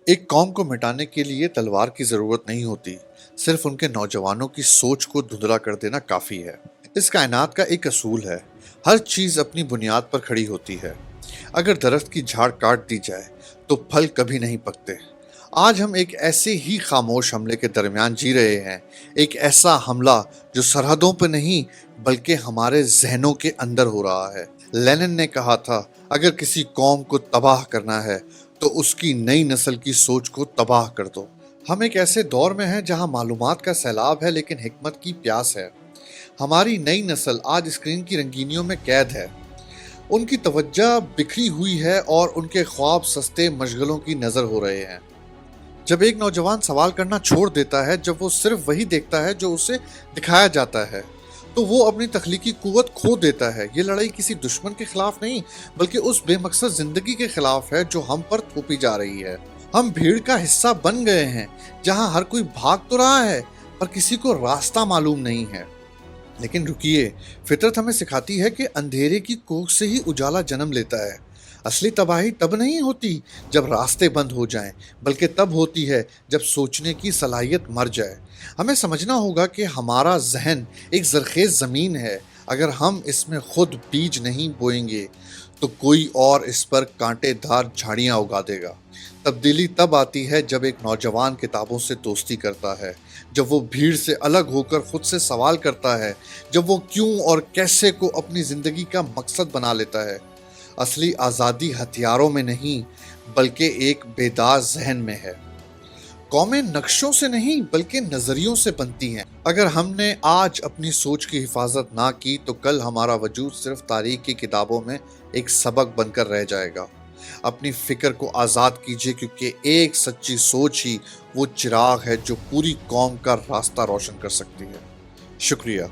ایک قوم کو مٹانے کے لیے تلوار کی ضرورت نہیں ہوتی، صرف ان کے نوجوانوں کی سوچ کو دھندلا کر دینا کافی ہے۔ اس کائنات کا ایک اصول ہے، ہر چیز اپنی بنیاد پر کھڑی ہوتی ہے۔ اگر درخت کی جھاڑ کاٹ دی جائے تو پھل کبھی نہیں پکتے۔ آج ہم ایک ایسے ہی خاموش حملے کے درمیان جی رہے ہیں، ایک ایسا حملہ جو سرحدوں پہ نہیں بلکہ ہمارے ذہنوں کے اندر ہو رہا ہے۔ لینن نے کہا تھا، اگر کسی قوم کو تباہ کرنا ہے تو اس کی نئی نسل کی سوچ کو تباہ کر دو۔ ہم ایک ایسے دور میں ہیں جہاں معلومات کا سیلاب ہے لیکن حکمت کی پیاس ہے۔ ہماری نئی نسل آج اسکرین کی رنگینیوں میں قید ہے، ان کی توجہ بکھری ہوئی ہے اور ان کے خواب سستے مشغلوں کی نظر ہو رہے ہیں۔ جب ایک نوجوان سوال کرنا چھوڑ دیتا ہے، جب وہ صرف وہی دیکھتا ہے جو اسے دکھایا جاتا ہے، تو وہ اپنی تخلیقی قوت کھو دیتا ہے۔ یہ لڑائی کسی دشمن کے خلاف نہیں بلکہ اس بے مقصد زندگی کے خلاف ہے جو ہم پر تھوپی جا رہی ہے۔ ہم بھیڑ کا حصہ بن گئے ہیں جہاں ہر کوئی بھاگ تو رہا ہے پر کسی کو راستہ معلوم نہیں ہے۔ لیکن رکیے، فطرت ہمیں سکھاتی ہے کہ اندھیرے کی کوکھ سے ہی اجالا جنم لیتا ہے۔ اصلی تباہی تب نہیں ہوتی جب راستے بند ہو جائیں، بلکہ تب ہوتی ہے جب سوچنے کی صلاحیت مر جائے۔ ہمیں سمجھنا ہوگا کہ ہمارا ذہن ایک زرخیز زمین ہے، اگر ہم اس میں خود بیج نہیں بوئیں گے تو کوئی اور اس پر کانٹے دار جھاڑیاں اگا دے گا۔ تبدیلی تب آتی ہے جب ایک نوجوان کتابوں سے دوستی کرتا ہے، جب وہ بھیڑ سے الگ ہو کر خود سے سوال کرتا ہے، جب وہ کیوں اور کیسے کو اپنی زندگی کا مقصد بنا لیتا ہے۔ اصلی آزادی ہتھیاروں میں نہیں بلکہ ایک بیدار ذہن میں ہے۔ قومیں نقشوں سے نہیں بلکہ نظریوں سے بنتی ہیں۔ اگر ہم نے آج اپنی سوچ کی حفاظت نہ کی تو کل ہمارا وجود صرف تاریخ کی کتابوں میں ایک سبق بن کر رہ جائے گا۔ اپنی فکر کو آزاد کیجیے، کیونکہ ایک سچی سوچ ہی وہ چراغ ہے جو پوری قوم کا راستہ روشن کر سکتی ہے۔ شکریہ۔